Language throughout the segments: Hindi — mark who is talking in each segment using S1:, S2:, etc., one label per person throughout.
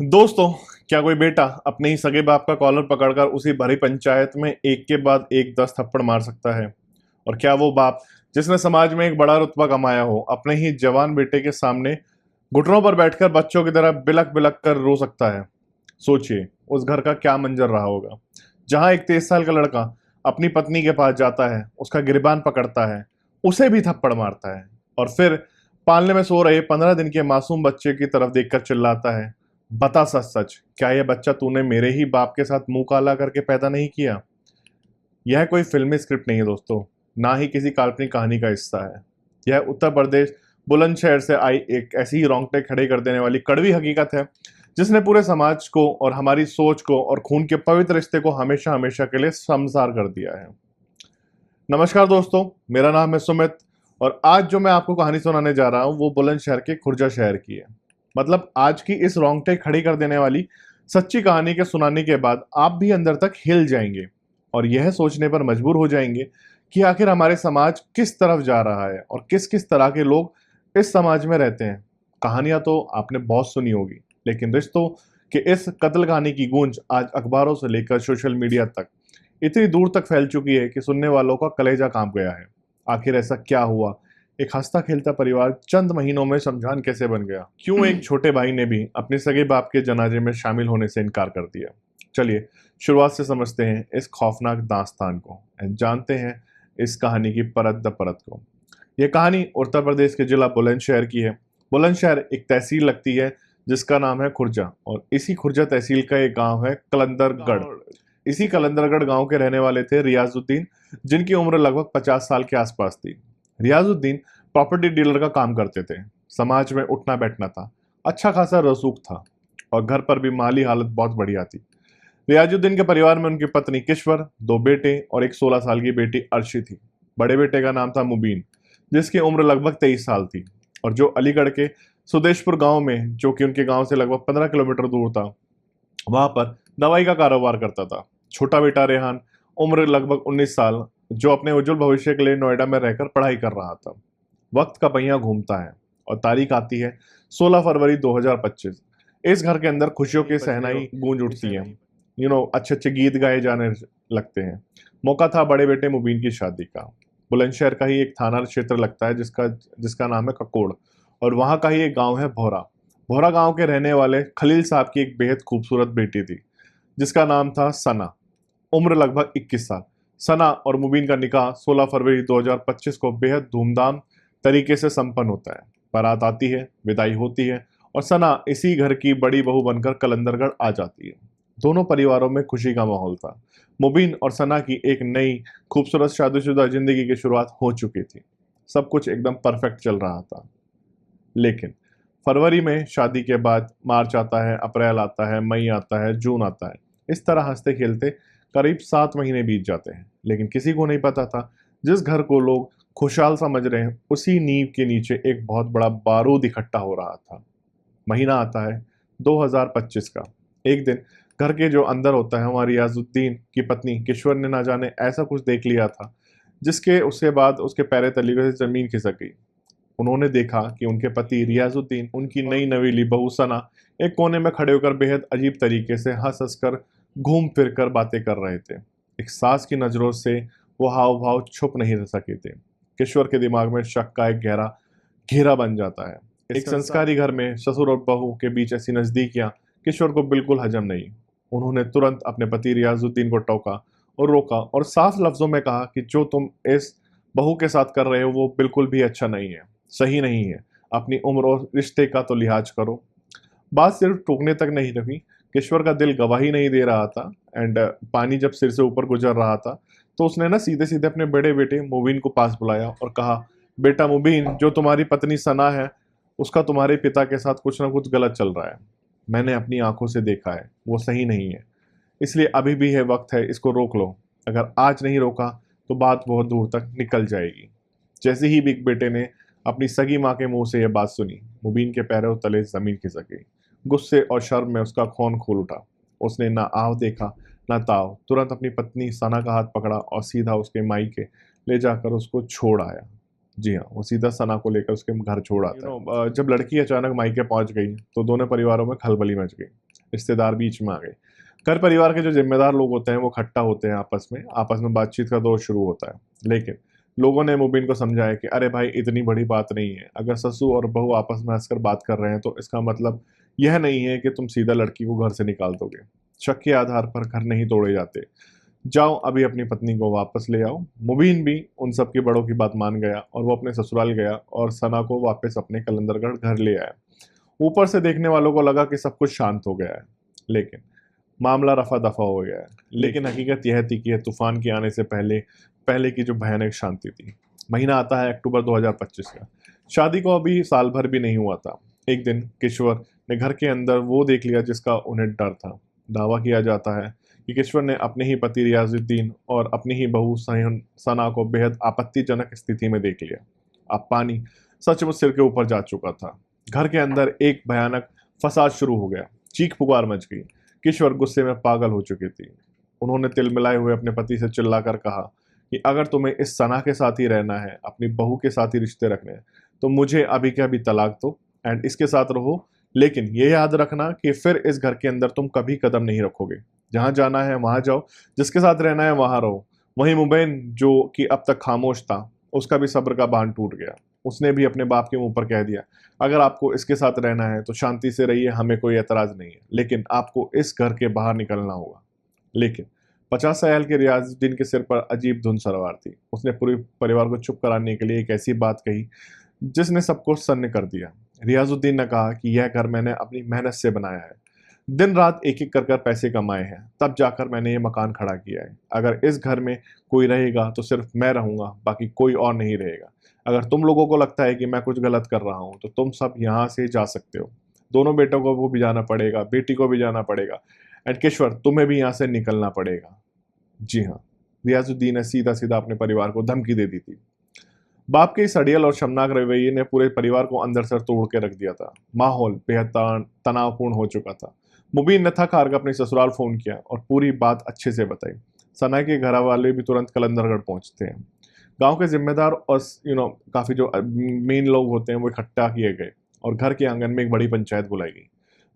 S1: दोस्तों, क्या कोई बेटा अपने ही सगे बाप का कॉलर पकड़कर उसी भरी पंचायत में एक के बाद एक 10 थप्पड़ मार सकता है? और क्या वो बाप जिसने समाज में एक बड़ा रुतबा कमाया हो अपने ही जवान बेटे के सामने घुटनों पर बैठकर बच्चों की तरह बिलक बिलक कर रो सकता है? सोचिए उस घर का क्या मंजर रहा होगा जहां एक 23 साल का लड़का अपनी पत्नी के पास जाता है, उसका गिरबान पकड़ता है, उसे भी थप्पड़ मारता है और फिर पालने में सो रहे 15 दिन के मासूम बच्चे की तरफ देखकर चिल्लाता है, बता सच सच, क्या यह बच्चा तूने मेरे ही बाप के साथ मुंह काला करके पैदा नहीं किया? यह कोई फिल्मी स्क्रिप्ट नहीं है दोस्तों, ना ही किसी काल्पनिक कहानी का हिस्सा है। यह उत्तर प्रदेश बुलंदशहर से आई एक ऐसी ही रोंगटे खड़े कर देने वाली कड़वी हकीकत है जिसने पूरे समाज को और हमारी सोच को और खून के पवित्र रिश्ते को हमेशा हमेशा के लिए शर्मसार कर दिया है। नमस्कार दोस्तों, मेरा नाम है सुमित और आज जो मैं आपको कहानी सुनाने जा रहा हूँ वो बुलंदशहर के खुर्जा शहर की है। मतलब आज की इस रोंगटे खड़ी कर देने वाली सच्ची कहानी के सुनाने के बाद आप भी अंदर तक हिल जाएंगे और यह सोचने पर मजबूर हो जाएंगे कि आखिर हमारे समाज किस तरफ जा रहा है और किस किस तरह के लोग इस समाज में रहते हैं। कहानियां तो आपने बहुत सुनी होगी, लेकिन रिश्तों के इस कत्ल कहानी की गूंज आज अखबारों से लेकर सोशल मीडिया तक इतनी दूर तक फैल चुकी है कि सुनने वालों का कलेजा कांप गया है। आखिर ऐसा क्या हुआ? एक हंसता खेलता परिवार चंद महीनों में शमशान कैसे बन गया? क्यों एक छोटे भाई ने भी अपने सगे बाप के जनाजे में शामिल होने से इनकार कर दिया? चलिए शुरुआत से समझते हैं इस खौफनाक दास्तान को एंड जानते हैं इस कहानी की परत द परत को। यह कहानी उत्तर प्रदेश के जिला बुलंदशहर की है। बुलंदशहर एक तहसील लगती है जिसका नाम है खुर्जा, और इसी खुर्जा तहसील का एक गांव है कलंदरगढ़। इसी कलंदरगढ़ गांव के रहने वाले थे रियाजुद्दीन, जिनकी उम्र लगभग 50 साल के आसपास थी। रियाजुद्दीन प्रॉपर्टी डीलर का काम करते थे। समाज में उठना बैठना था, अच्छा खासा रसूख था और घर पर भी माली हालत बहुत बढ़िया थी। रियाजुद्दीन के परिवार में उनकी पत्नी किश्वर, दो बेटे और एक 16 साल की बेटी अर्शी थी। बड़े बेटे का नाम था मुबीन, जिसकी उम्र लगभग 23 साल थी और जो अलीगढ़ के सुदेशपुर गांव में, जो कि उनके गांव से लगभग 15 किलोमीटर दूर था, वहां पर दवाई का कारोबार करता था। छोटा बेटा रेहान, उम्र लगभग 19 साल, जो अपने उज्जवल भविष्य के लिए नोएडा में रहकर पढ़ाई कर रहा था। वक्त का पहिया घूमता है और तारीख आती है 16 फरवरी 2025। इस घर के अंदर खुशियों की सहनाई गूंज उठती है। अच्छे अच्छे गीत गाए जाने लगते हैं। मौका था बड़े बेटे मुबीन की शादी का। बुलंदशहर का ही एक थाना क्षेत्र लगता है जिसका जिसका नाम है ककोड़, और वहां का ही एक गांव है भौरा। भौरा गांव के रहने वाले खलील साहब की एक बेहद खूबसूरत बेटी थी जिसका नाम था सना, उम्र लगभग 21 साल। सना और मुबीन का निकाह 16 फरवरी 2025 को बेहद धूमधाम तरीके से संपन्न होता है। बारात आती है, विदाई होती है और सना इसी घर की बड़ी बहू बनकर कलंदरगढ़ आ जाती है। दोनों परिवारों में खुशी का माहौल था। मुबीन और सना की एक नई खूबसूरत शादीशुदा जिंदगी की शुरुआत हो चुकी थी। सब कुछ एकदम परफेक्ट चल रहा था। लेकिन फरवरी में शादी के बाद मार्च आता है, अप्रैल आता है, मई आता है, जून आता है। इस तरह हंसते खेलते करीब 7 महीने बीत जाते हैं, लेकिन किसी को नहीं पता था जिस घर को लोग खुशहाल समझ रहे हैं उसी नींव के नीचे एक बहुत बड़ा बारूद इकट्ठा हो रहा था। महीना आता है 2025 का। एक दिन घर के जो अंदर होता है, हमारी रियाजुद्दीन की पत्नी किश्वर ने ना जाने ऐसा कुछ देख लिया था जिसके उसके बाद उसके पैरे तलीके से जमीन खिसक गई। उन्होंने देखा कि उनके पति रियाजुद्दीन उनकी नई नवेली बहू सना एक कोने में खड़े होकर बेहद अजीब तरीके से हंस हंस कर घूम फिर कर बातें कर रहे थे। एक सास की नजरों से वो हाव भाव छुप नहीं रह सके थे। किशोर के दिमाग में शक का एक गहरा घेरा बन जाता है। एक संस्कारी घर में ससुर और बहू के बीच ऐसी नजदीकियां किशोर को बिल्कुल हजम नहीं। उन्होंने तुरंत अपने पति रियाजुद्दीन को टोका और रोका और साफ लफ्जों में कहा कि जो तुम इस बहू के साथ कर रहे हो वो बिल्कुल भी अच्छा नहीं है, सही नहीं है। अपनी उम्र और रिश्ते का तो लिहाज करो। बात सिर्फ टोकने तक नहीं रखी, किश्वर का दिल गवाही नहीं दे रहा था। एंड पानी जब सिर से ऊपर गुजर रहा था तो उसने ना सीधे सीधे अपने बड़े बेटे मुबीन को पास बुलाया और कहा, बेटा मुबीन, जो तुम्हारी पत्नी सना है उसका तुम्हारे पिता के साथ कुछ ना कुछ गलत चल रहा है। मैंने अपनी आंखों से देखा है, वो सही नहीं है। इसलिए अभी भी है वक्त है, इसको रोक लो। अगर आज नहीं रोका तो बात बहुत दूर तक निकल जाएगी। जैसे ही बिग बेटे ने अपनी सगी माँ के मुंह से यह बात सुनी, मुबीन के पैरों तले जमीन खिसक गई। गुस्से और शर्म में उसका खून खोल उठा। उसने ना आव देखा ना ताव, तुरंत अपनी पत्नी सना का हाथ पकड़ा और सीधा उसके मायके ले जाकर उसको छोड़ आया। जी हाँ, वो सीधा सना को लेकर उसके घर छोड़ आता है। जब लड़की अचानक मायके पहुंच गई तो दोनों परिवारों में खलबली मच गई। रिश्तेदार बीच में आ गए। घर परिवार के जो जिम्मेदार लोग होते हैं वो इकट्ठा होते हैं आपस में बातचीत का दौर शुरू होता है। लेकिन लोगों ने मुबीन को समझाया कि अरे भाई इतनी बड़ी बात नहीं है, अगर ससुर और बहू आपस में हंसकर बात कर रहे हैं तो इसका मतलब यह नहीं है कि तुम सीधा लड़की को घर से निकाल दोगे। शक के आधार पर घर नहीं तोड़े जाते। जाओ अभी अपनी पत्नी को वापस ले आओ। मुबीन भी उन सब के बड़ों की बात मान गया और वो अपने ससुराल गया और सना को वापस अपने कलंदरगढ़ घर ले आया। ऊपर से देखने वालों को लगा कि सब कुछ शांत हो गया है, लेकिन मामला रफा दफा हो गया है। लेकिन हकीकत यह थी कि यह तूफान के आने से पहले पहले की जो भयानक शांति थी। महीना आता है अक्टूबर 2025 का। शादी को अभी साल भर भी नहीं हुआ था। एक दिन किश्वर ने घर के अंदर वो देख लिया जिसका उन्हें डर था। दावा किया जाता है कि किश्वर ने अपने ही पति रियाजुद्दीन और अपनी ही बहू सना को बेहद आपत्तिजनक स्थिति में देख लिया। अब पानी सचमुच सिर के ऊपर जा चुका था। घर के अंदर एक भयानक फसाद शुरू हो गया। चीख पुकार मच गई। किश्वर गुस्से में पागल हो चुकी थी। उन्होंने तिलमिलाए हुए अपने पति से चिल्लाकर कहा कि अगर तुम्हें इस सना के साथ ही रहना है, अपनी बहू के साथ ही रिश्ते रखने हैं, तो मुझे अभी के अभी तलाक दो एंड इसके साथ रहो। लेकिन ये याद रखना कि फिर इस घर के अंदर तुम कभी कदम नहीं रखोगे। जहां जाना है वहां जाओ, जिसके साथ रहना है वहां रहो। वहीं मुबीन, जो कि अब तक खामोश था, उसका भी सब्र का बांध टूट गया। उसने भी अपने बाप के मुंह पर कह दिया, अगर आपको इसके साथ रहना है तो शांति से रहिए, हमें कोई एतराज नहीं है, लेकिन आपको इस घर के बाहर निकलना होगा। लेकिन 50 साल के रियाजुद्दीन के सिर पर अजीब धुन सवार थी। उसने पूरे परिवार को चुप कराने के लिए एक ऐसी बात कही जिसने सबको सन्न कर दिया। रियाजुद्दीन ने कहा कि यह घर मैंने अपनी मेहनत से बनाया है, दिन रात एक एक कर पैसे कमाए हैं, तब जाकर मैंने ये मकान खड़ा किया है। अगर इस घर में कोई रहेगा तो सिर्फ मैं रहूंगा, बाकी कोई और नहीं रहेगा। अगर तुम लोगों को लगता है कि मैं कुछ गलत कर रहा हूं तो तुम सब यहाँ से जा सकते हो। दोनों बेटों को भी जाना पड़ेगा, बेटी को भी जाना पड़ेगा, एंड किश्वर तुम्हें भी यहाँ से निकलना पड़ेगा। जी हाँ, रियाजुद्दीन ने सीधा सीधा अपने परिवार को धमकी दे दी थी। बाप के इस अड़ियल और शर्मनाक रवैये ने पूरे परिवार को अंदर से तोड़ के रख दिया था। माहौल बेहद तनावपूर्ण हो चुका था। मुबीन ने थक हार कर अपने ससुराल फोन किया और पूरी बात अच्छे से बताई। सना के घर वाले भी तुरंत कलंदरगढ़ पहुंचते हैं। गांव के जिम्मेदार और काफी जो मेन लोग होते हैं वो इकट्ठा किए गए और घर के आंगन में एक बड़ी पंचायत बुलाई गई।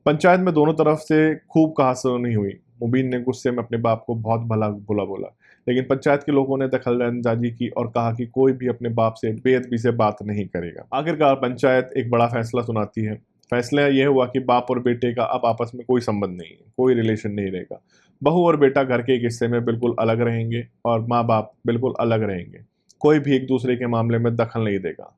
S1: पंचायत में दोनों तरफ से खूब कहासुनी हुई। मुबीन ने गुस्से में अपने बाप को बहुत भला बुला बोला, लेकिन पंचायत के लोगों ने दखलंदाजी की और कहा कि कोई भी अपने बाप से बेअदबी से बात नहीं करेगा। आखिरकार पंचायत एक बड़ा फैसला सुनाती है। फैसला यह हुआ कि बाप और बेटे का अब आपस में कोई संबंध नहीं है, कोई रिलेशन नहीं रहेगा। बहू और बेटा घर के एक हिस्से में बिल्कुल अलग रहेंगे और माँ बाप बिल्कुल अलग रहेंगे। कोई भी एक दूसरे के मामले में दखल नहीं देगा।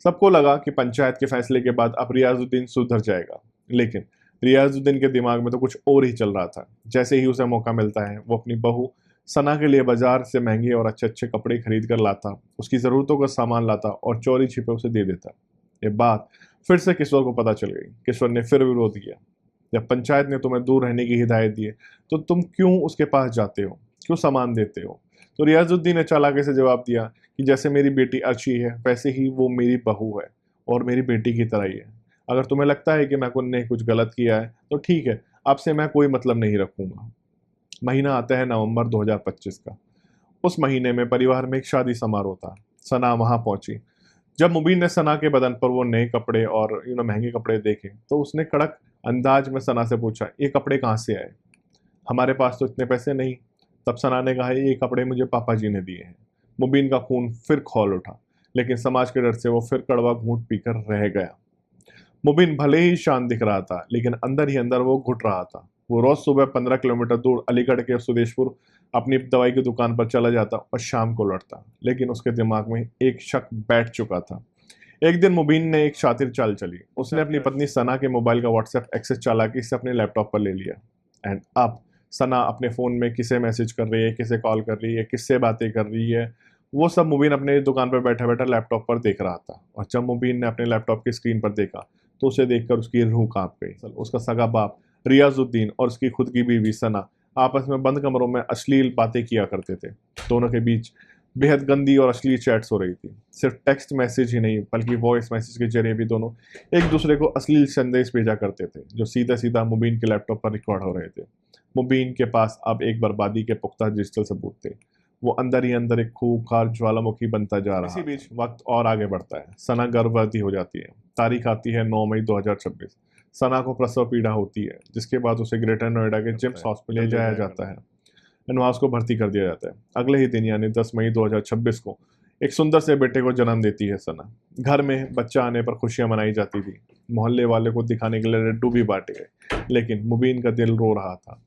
S1: सबको लगा कि पंचायत के फैसले के बाद अब रियाजुद्दीन सुधर जाएगा, लेकिन रियाजुद्दीन के दिमाग में तो कुछ और ही चल रहा था। जैसे ही उसे मौका मिलता है वो अपनी बहू सना के लिए बाजार से महंगे और अच्छे अच्छे कपड़े खरीद कर लाता, उसकी ज़रूरतों का सामान लाता और चोरी छिपे उसे दे देता। ये बात फिर से किश्वर को पता चल गई। किश्वर ने फिर विरोध किया। जब पंचायत ने तुम्हें दूर रहने की हिदायत दी है तो तुम क्यों उसके पास जाते हो, क्यों सामान देते हो? तो रियाजुद्दीन ने चालाकी से जवाब दिया कि जैसे मेरी बेटी अर्शी है वैसे ही वो मेरी बहू है और मेरी बेटी की तरह ही है। अगर तुम्हें लगता है कि मैंने कुछ गलत किया है तो ठीक है, आपसे मैं कोई मतलब नहीं रखूंगा। महीना आता है नवंबर 2025 का। उस महीने में परिवार में एक शादी समारोह था। सना वहां पहुंची। जब मुबीन ने सना के बदन पर वो नए कपड़े और महंगे कपड़े देखे तो उसने कड़क अंदाज में सना से पूछा, ये कपड़े कहाँ से आए? हमारे पास तो इतने पैसे नहीं। तब सना ने कहा, ये कपड़े मुझे पापा जी ने दिए हैं। मुबीन का खून फिर खौल उठा, लेकिन समाज के डर से वो फिर कड़वा घूंट पीकर रह गया। मुबीन भले ही शांत दिख रहा था, लेकिन अंदर ही अंदर वो घुट रहा था। वो रोज सुबह 15 किलोमीटर दूर अलीगढ़ के सुदेशपुर अपनी दवाई की दुकान पर चला जाता और शाम को लौटता, लेकिन उसके दिमाग में एक शक बैठ चुका था। एक दिन मुबीन ने एक शातिर चाल चली। उसने अपनी पत्नी सना के मोबाइल का व्हाट्सएप एक्सेस चालाकी से अपने लैपटॉप पर ले लिया। एंड अब सना अपने फ़ोन में किसे मैसेज कर रही है, किसे कॉल कर रही है, किससे बातें कर रही है, वो सब मुबीन अपने दुकान पर बैठा बैठा लैपटॉप पर देख रहा था। और जब मुबीन ने अपने लैपटॉप की स्क्रीन पर देखा तो उसे देखकर उसकी रूह कांप गई। उसका सगा बाप रियाजुद्दीन और उसकी खुद की बीवी सना आपस में बंद कमरों में अश्लील बातें किया करते थे। दोनों के बीच बेहद गंदी और अश्लील चैट्स हो रही थी। सिर्फ टेक्स्ट मैसेज ही नहीं बल्कि वॉइस मैसेज के जरिए भी दोनों एक दूसरे को अश्लील संदेश भेजा करते थे, जो सीधा सीधा मुबीन के लैपटॉप पर रिकॉर्ड हो रहे थे। मुबीन के पास अब एक बर्बादी के पुख्ता डिजिटल सबूत थे। वो अंदर ही अंदर एक खूंखार ज्वालामुखी बनता जा रहा। इसी बीच वक्त और आगे बढ़ता है। सना गर्भवती हो जाती है। तारीख आती है 9 मई 2026। सना को प्रसव पीड़ा होती है, जिसके बाद उसे ग्रेटर नोएडा के जिम्स हॉस्पिटल ले जाया जाता है एंड वहाँ उसको भर्ती कर दिया जाता है। अगले ही दिन यानी 10 मई 2026 को एक सुंदर से बेटे को जन्म देती है सना। घर में बच्चा आने पर खुशियां मनाई जाती थी, मोहल्ले वाले को दिखाने के लिए लड्डू भी बांटे गए, लेकिन मुबीन का दिल रो रहा था।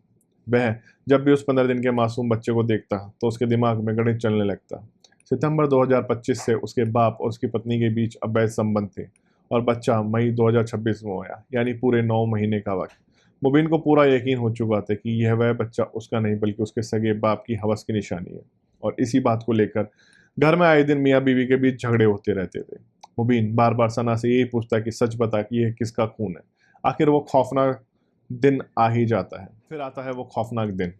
S1: वह जब भी उस 15 दिन के मासूम बच्चे को देखता तो उसके दिमाग में गणित चलने लगता। सितंबर 2025 से उसके बाप और उसकी पत्नी के बीच अवैध संबंध थे और बच्चा मई 2026 में आया, यानी पूरे 9 महीने का वक्त। मुबीन को पूरा यकीन हो चुका था कि यह वह बच्चा उसका नहीं बल्कि उसके सगे बाप की हवस की निशानी है, और इसी बात को लेकर घर में आए दिन मियाँ बीवी के बीच झगड़े होते रहते थे। मुबीन बार बार सना से यही पूछता कि सच बता कि यह किसका खून है। आखिर वो खौफनाक दिन आ ही जाता है। फिर आता है वो खौफनाक दिन,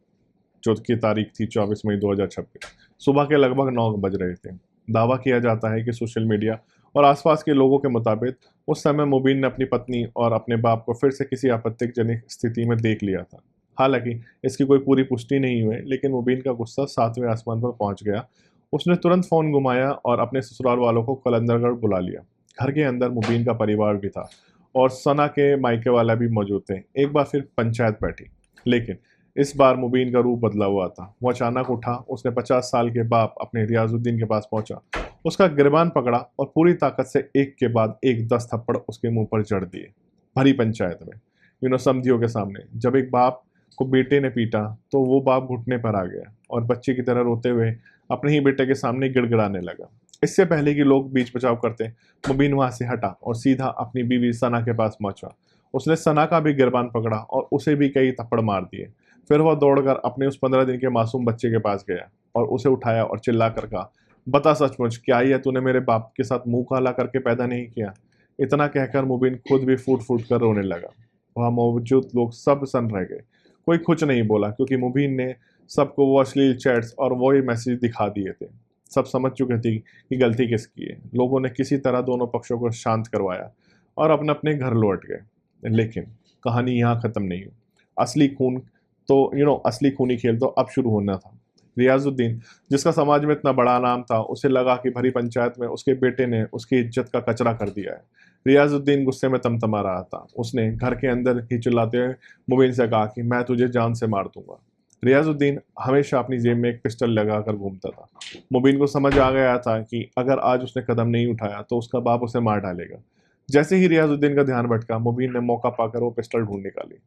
S1: जो की तारीख थी 24 मई 2026। सुबह के लगभग 9 बज रहे थे। दावा किया जाता है कि सोशल मीडिया और आसपास के लोगों के मुताबिक उस समय मुबीन ने अपनी पत्नी और अपने बाप को फिर से किसी आपत्तिजनक स्थिति में देख लिया था। हालांकि इसकी कोई पूरी पुष्टि नहीं हुई, लेकिन मुबीन का गुस्सा 7वें आसमान पर पहुंच गया। उसने तुरंत फोन घुमाया और अपने ससुराल वालों को कलंदरगढ़ बुला लिया। घर के अंदर मुबीन का परिवार भी था और सना के मायके वाला भी मौजूद थे। एक बार फिर पंचायत बैठी, लेकिन इस बार मुबीन का रूप बदला हुआ था। वो अचानक उठा, उसने 50 साल के बाप अपने रियाजुद्दीन के पास पहुंचा, उसका गिरबान पकड़ा और पूरी ताकत से एक के बाद एक 10 थप्पड़ उसके मुंह पर जड़ दिए, भरी पंचायत में, समधियों के सामने। जब एक बाप को बेटे ने पीटा तो वो बाप घुटने पर आ गया और बच्चे की तरह रोते हुए अपने ही बेटे के सामने गिड़गिड़ाने लगा। इससे पहले कि लोग बीच बचाव करते, मुबीन वहां से हटा और सीधा अपनी बीवी सना के पास पहुंचा। उसने सना का भी गिरबान पकड़ा और उसे भी कई थप्पड़ मार दिए। फिर वह दौड़कर अपने उस 15 दिन के मासूम बच्चे के पास गया और उसे उठाया और चिल्ला कर कहा, बता सचमुच क्या ये तूने मेरे बाप के साथ मुंह काला करके पैदा नहीं किया। इतना कहकर मुबीन खुद भी फूट फूट कर रोने लगा। वहां मौजूद लोग सब सन रह गए। कोई कुछ नहीं बोला, क्योंकि मुबीन ने सबको वो अश्लील चैट्स और वो ही मैसेज दिखा दिए थे। सब समझ चुके थे कि गलती किसकी है। लोगों ने किसी तरह दोनों पक्षों को शांत करवाया और अपने अपने घर लौट गए। लेकिन कहानी यहाँ खत्म नहीं हुई। असली खून तो असली खूनी खेल तो अब शुरू होना था। रियाजुद्दीन, जिसका समाज में इतना बड़ा नाम था, उसे लगा कि भरी पंचायत में उसके बेटे ने उसकी इज्जत का कचरा कर दिया है। रियाजुद्दीन गुस्से में तमतमा रहा था। उसने घर के अंदर ही चिल्लाते हुए मुबीन से कहा कि मैं तुझे जान से मार दूंगा। रियाजुद्दीन हमेशा अपनी जेब में एक पिस्टल लगाकर घूमता था। मुबीन को समझ आ गया था कि अगर आज उसने कदम नहीं उठाया तो उसका बाप उसे मार डालेगा। जैसे ही रियाजुद्दीन का ध्यान भटका, मुबीन ने मौका पाकर वो पिस्टल ढूंढ निकाली।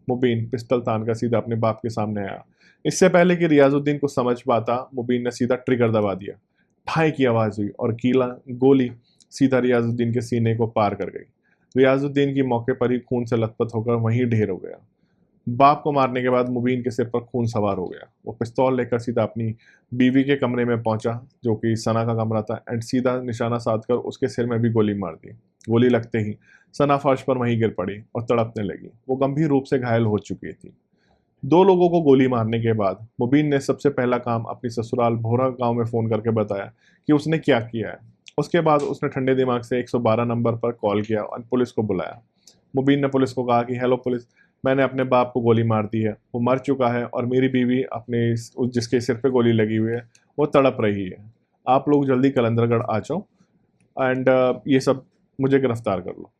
S1: मुबीन पिस्टल तानकर सीधा अपने बाप के सामने आया। इससे पहले कि रियाजुद्दीन को समझ पाता, मुबीन ने सीधा ट्रिगर दबा दिया। ठाई की आवाज हुई और गोली सीधा रियाजुद्दीन के सीने को पार कर गई। रियाजुद्दीन की मौके पर ही खून से लथपथ होकर वहीं ढेर हो गया। बाप को मारने के बाद मुबीन के सिर पर खून सवार हो गया। वो पिस्तौल लेकर सीधा अपनी बीवी के कमरे में पहुंचा, जो कि सना का कमरा था, एंड सीधा निशाना साधकर उसके सिर में भी गोली मार दी। गोली लगते ही सना फर्श पर वहीं गिर पड़ी और तड़पने लगी। वो गंभीर रूप से घायल हो चुकी थी। 2 लोगों को गोली मारने के बाद मुबीन ने सबसे पहला काम अपनी ससुराल भोरा गांव में फोन करके बताया कि उसने क्या किया है। उसके बाद उसने ठंडे दिमाग से 112 नंबर पर कॉल किया और पुलिस को बुलाया। मुबीन ने पुलिस को कहा कि हेलो पुलिस, मैंने अपने बाप को गोली मार दी है, वो मर चुका है और मेरी बीवी जिसके सिर पे गोली लगी हुई है वो तड़प रही है। आप लोग जल्दी कलंदरगढ़ आ जाओ एंड ये सब मुझे गिरफ्तार कर लो।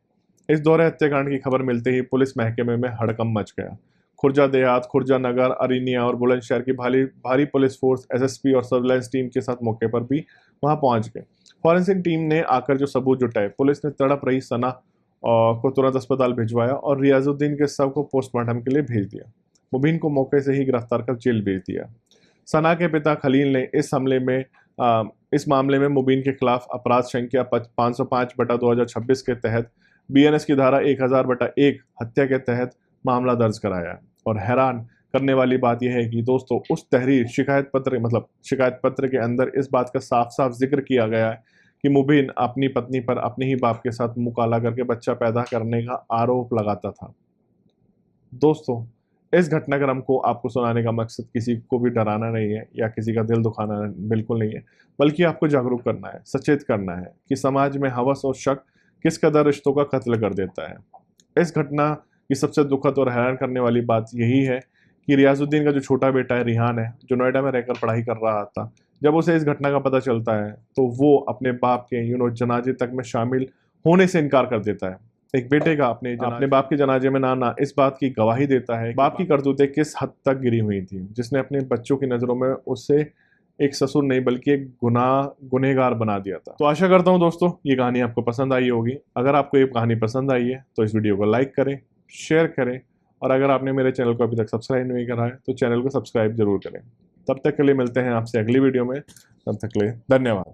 S1: इस दौरे हत्याकांड की खबर मिलते ही पुलिस महकमे में हड़कंप मच गया। खुर्जा देहात, खुर्जा नगर, अरिनिया और बुलंदशहर की भारी भारी पुलिस फोर्स एसएसपी और सर्विलांस टीम के साथ मौके पर भी वहां पहुंच गए। फॉरेंसिक टीम ने आकर जो सबूत जुटाए, पुलिस ने तड़प रही सना को तुरंत अस्पताल भिजवाया और रियाजुद्दीन के शव को पोस्टमार्टम के लिए भेज दिया। मुबीन को मौके से ही गिरफ्तार कर जेल भेज दिया। सना के पिता खलील ने इस मामले में मुबीन के खिलाफ अपराध संख्या 505/2026 के तहत बीएनएस की धारा 1000/1 हत्या के तहत मामला दर्ज कराया। और हैरान करने वाली बात यह है कि दोस्तों, उस तहरीर शिकायत पत्र के अंदर इस बात का साफ साफ जिक्र किया गया है कि मुबीन अपनी पत्नी पर अपने ही बाप के साथ मुंह काला करके बच्चा पैदा करने का आरोप लगाता था। दोस्तों, इस घटनाक्रम को आपको सुनाने का मकसद किसी को भी डराना नहीं है या किसी का दिल दुखाना बिल्कुल नहीं है, बल्कि आपको जागरूक करना है, सचेत करना है कि समाज में हवस और शक किस कदर रिश्तों का कत्ल कर देता है। इस घटना की सबसे दुखद और हैरान करने वाली बात यही है कि रियाजुद्दीन का जो छोटा बेटा है, रिहान है, जो नोएडा में रहकर पढ़ाई कर रहा था, जब उसे इस घटना का पता चलता है तो वो अपने बाप के जनाजे तक में शामिल होने से इनकार कर देता है। एक बेटे का अपने बाप के जनाजे में ना आना इस बात की गवाही देता है बाप की करतूतें किस हद तक गिरी हुई थी, जिसने अपने बच्चों की नजरों में उसे एक ससुर नहीं बल्कि एक गुनहगार बना दिया था। तो आशा करता हूँ दोस्तों ये कहानी आपको पसंद आई होगी। अगर आपको ये कहानी पसंद आई है तो इस वीडियो को लाइक करें, शेयर करें, और अगर आपने मेरे चैनल को अभी तक सब्सक्राइब नहीं करा है तो चैनल को सब्सक्राइब जरूर करें। तब तक के लिए मिलते हैं आपसे अगली वीडियो में। तब तक के लिए धन्यवाद।